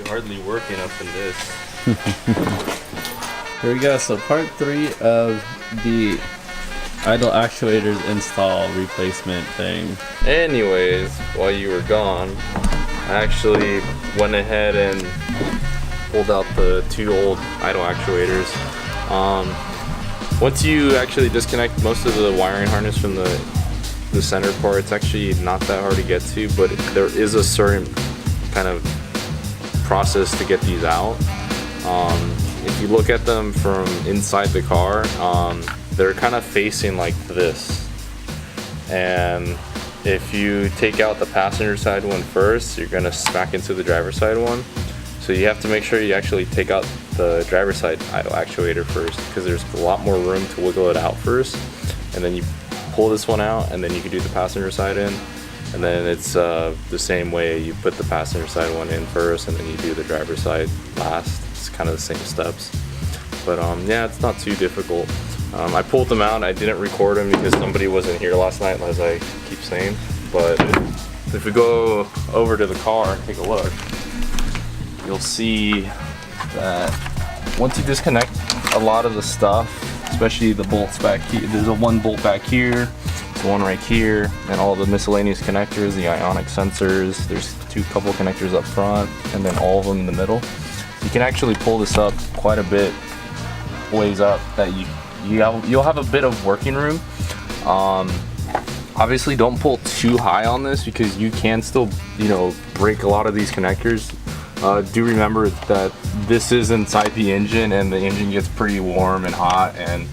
hardly working up in this. Here we go. So part 3 of the idle actuators install replacement thing. Anyways, while you were gone, I actually went ahead and pulled out the 2 old idle actuators. Once you actually disconnect most of the wiring harness from the center part, it's actually not that hard to get to, but there is a certain kind of process to get these out. If you look at them from inside the car, they're kind of facing like this, and if you take out the passenger side one first, you're gonna smack into the driver's side one. So you have to make sure you actually take out the driver's side idle actuator first, because there's a lot more room to wiggle it out first, and then you pull this one out, and then you can do the passenger side in, and then it's the same way. You put the passenger side one in first, and then you do the driver's side last. It's kind of the same steps, but yeah, it's not too difficult. I pulled them out. I didn't record them because somebody wasn't here last night, as I keep saying, but if we go over to the car and take a look, you'll see that once you disconnect a lot of the stuff, especially the bolts back here, there's a 1 bolt back here, there's 1 right here, and all the miscellaneous connectors, the ionic sensors, there's couple connectors up front, and then all of them in the middle. You can actually pull this up quite a bit ways up, that you'll have a bit of working room. Obviously don't pull too high on this, because you can still, break a lot of these connectors. Do remember that this is inside the engine, and the engine gets pretty warm and hot, and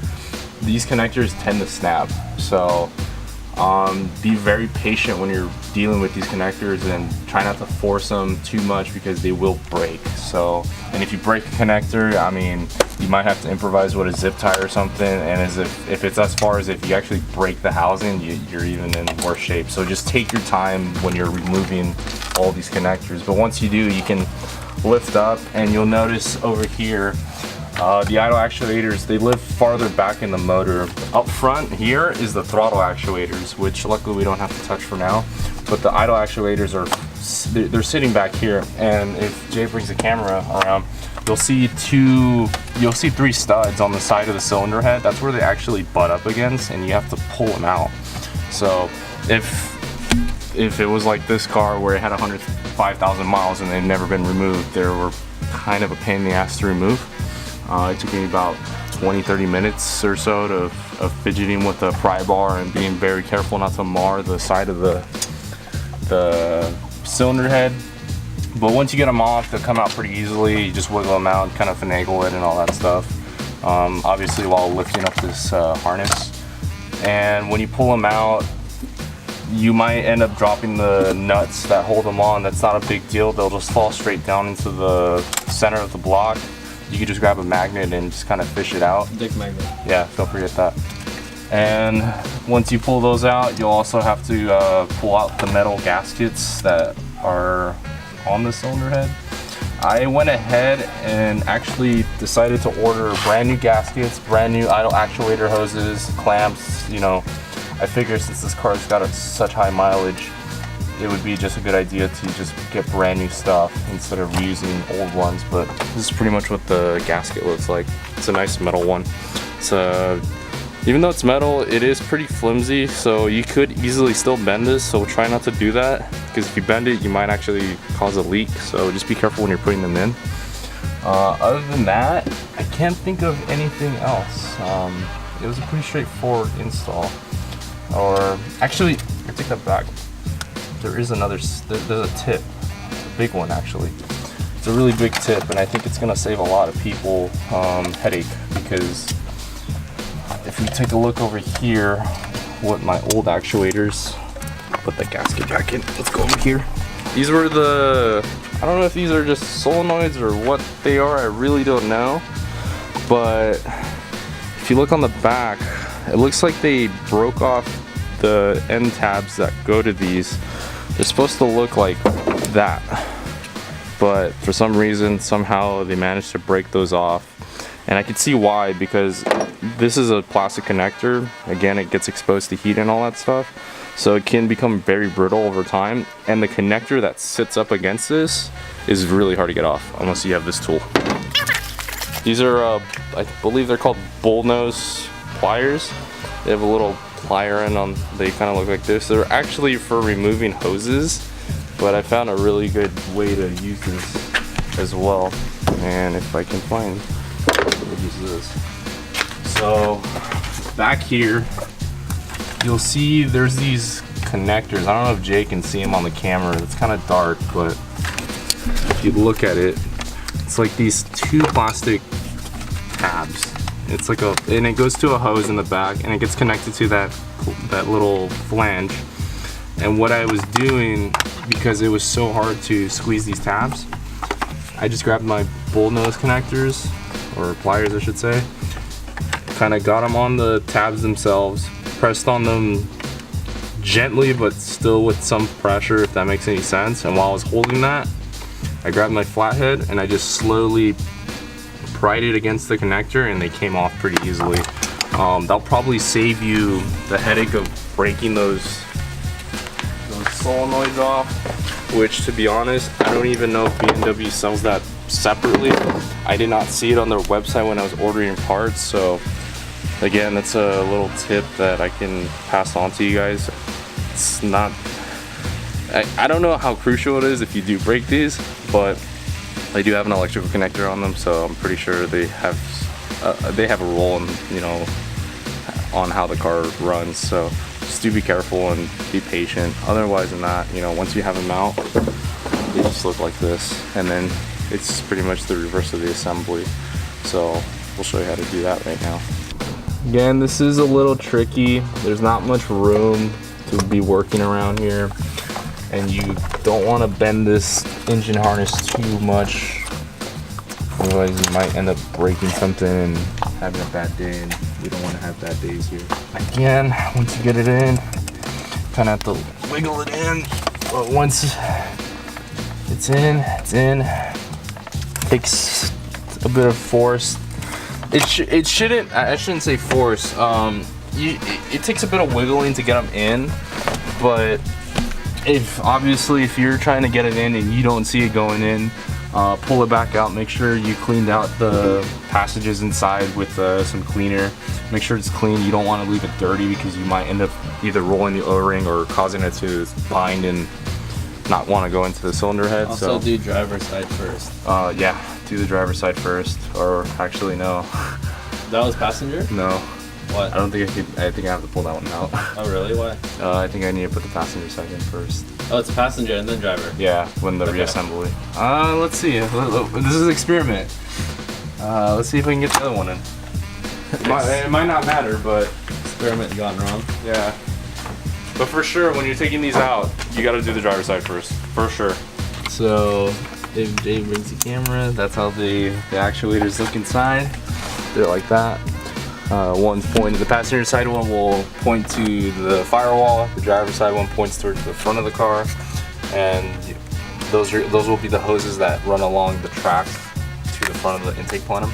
these connectors tend to snap. So be very patient when you're dealing with these connectors, and try not to force them too much, because they will break. So, and if you break a connector, I mean, you might have to improvise with a zip tie or something, and if it's as far as if you actually break the housing, you're even in worse shape. So just take your time when you're removing all these connectors. But once you do, you can lift up, and you'll notice over here, the idle actuators, they live farther back in the motor. Up front here is the throttle actuators, which luckily we don't have to touch for now. But the idle actuators they're sitting back here, and if Jay brings the camera around, you'll see 3 studs on the side of the cylinder head. That's where they actually butt up against, and you have to pull them out. So if it was like this car where it had 105,000 miles and they've never been removed, they were kind of a pain in the ass to remove. It took me about 20-30 minutes or so of fidgeting with the pry bar and being very careful not to mar the side of the cylinder head. But once you get them off, they'll come out pretty easily. You just wiggle them out and kind of finagle it and all that stuff, obviously while lifting up this harness. And when you pull them out, you might end up dropping the nuts that hold them on. That's not a big deal. They'll just fall straight down into the center of the block. You can just grab a magnet and just kind of fish it out. Dick magnet. Yeah, don't forget that. And once you pull those out, you'll also have to pull out the metal gaskets that are on the cylinder head. I went ahead and actually decided to order brand new gaskets, brand new idle actuator hoses, clamps. I figure since this car's got such high mileage, it would be just a good idea to just get brand new stuff instead of reusing old ones. But this is pretty much what the gasket looks like. It's a nice metal one. So even though it's metal, it is pretty flimsy, so you could easily still bend this, so try not to do that, because if you bend it, you might actually cause a leak. So just be careful when you're putting them in. Other than that, I can't think of anything else. It was a pretty straightforward install. Or actually, I take that back. There is there's a tip, a big one actually. It's a really big tip, and I think it's gonna save a lot of people headache, because if you take a look over here, what my old actuators, put the gasket back in, let's go over here. These were I don't know if these are just solenoids or what they are, I really don't know. But if you look on the back, it looks like they broke off the end tabs that go to these. They're supposed to look like that, but for some reason, somehow they managed to break those off. And I can see why, because this is a plastic connector. Again, it gets exposed to heat and all that stuff, so it can become very brittle over time. And the connector that sits up against this is really hard to get off unless you have this tool. These are, I believe they're called bullnose pliers. They have a little plier end on, they kind of look like this. They're actually for removing hoses, but I found a really good way to use this as well. And if I can find, what is this? So back here, you'll see there's these connectors. I don't know if Jay can see them on the camera. It's kind of dark, but if you look at it, it's like these two plastic tabs. It's like and it goes to a hose in the back, and it gets connected to that little flange. And what I was doing, because it was so hard to squeeze these tabs, I just grabbed my bullnose connectors, or pliers I should say, kind of got them on the tabs themselves, pressed on them gently but still with some pressure, if that makes any sense. And while I was holding that, I grabbed my flathead and I just slowly pried it against the connector, and they came off pretty easily. That'll probably save you the headache of breaking those solenoids off, which, to be honest, I don't even know if BMW sells that separately. I did not see it on their website when I was ordering parts, so again, that's a little tip that I can pass on to you guys. It's not, I don't know how crucial it is if you do break these, but they do have an electrical connector on them, so I'm pretty sure they have a role in, you know, on how the car runs. So just do be careful and be patient. Otherwise than that, you know, once you have them out, they just look like this, and then it's pretty much the reverse of the assembly. So we'll show you how to do that right now. Again, this is a little tricky. There's not much room to be working around here, and you don't want to bend this engine harness too much, otherwise you might end up breaking something and having a bad day, and we don't want to have bad days here. Again, once you get it in, kind of have to wiggle it in, but once it's in, it's in. Takes a bit of force. It shouldn't, I shouldn't say force, it takes a bit of wiggling to get them in, but if you're trying to get it in and you don't see it going in, pull it back out. Make sure you cleaned out the passages inside with some cleaner. Make sure it's clean. You don't want to leave it dirty, because you might end up either rolling the O-ring or causing it to bind and not want to go into the cylinder head. Also, do driver's side first. Yeah, do the driver's side first, or actually no. That was passenger? No. What? I don't think I could. I think I have to pull that one out. Oh really? Why? I think I need to put the passenger side in first. Oh, it's passenger and then driver. Yeah, when the reassembly. Let's see. This is an experiment. Let's see if we can get the other one in. It might not matter, but Experiment gone wrong. yeah. But for sure, when you're taking these out, you got to do the driver's side first, for sure. So if Dave brings the camera, that's how the actuators look inside. They're like that. One's pointing, the passenger side one will point to the firewall, the driver's side one points towards the front of the car, and those will be the hoses that run along the track to the front of the intake plenum.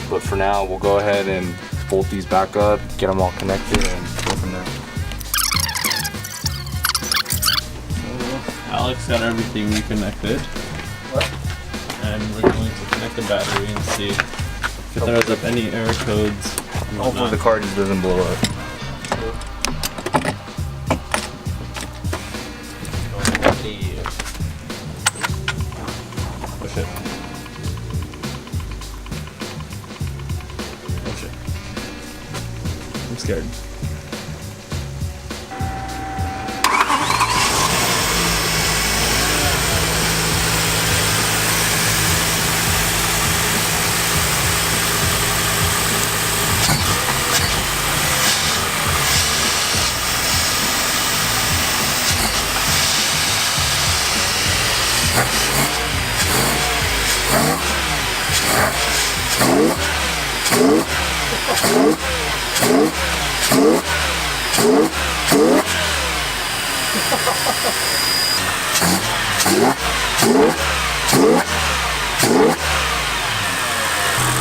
But for now, we'll go ahead and bolt these back up, get them all connected, and go from there. Alex got everything reconnected. What? And we're going to connect the battery and see if it throws up any error codes. Hopefully the car just doesn't blow up. Push it. Push it. I'm scared.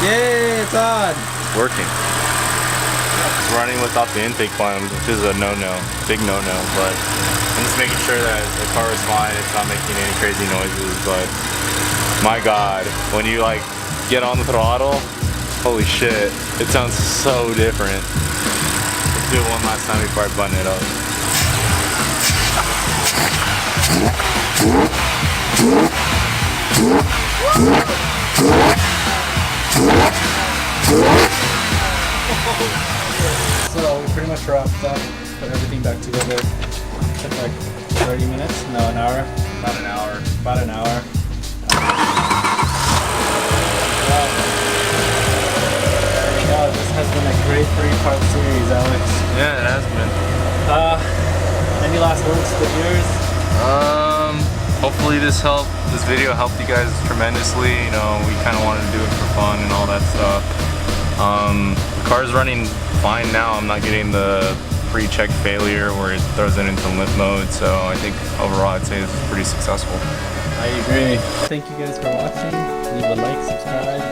Yay, it's on! It's working. It's running without the intake plenum, which is a no-no, big no-no, but I'm just making sure that the car is fine, it's not making any crazy noises, but my god, when you like get on the throttle, holy shit, it sounds so different. Let's do it one last time before I button it up. So we pretty much wrapped up, put everything back together. Took like 30 minutes, no, an hour. About an hour. About an hour. This has been a great 3-part series, Alex. Yeah, it has been. Any last words to the viewers? Hopefully this video helped you guys tremendously. You know, we kind of wanted to do it for fun and all that stuff. The car's running fine now. I'm not getting the pre-check failure where it throws it into limp mode, so I think overall I'd say it's pretty successful. I agree. Thank you guys for watching. Leave a like, subscribe.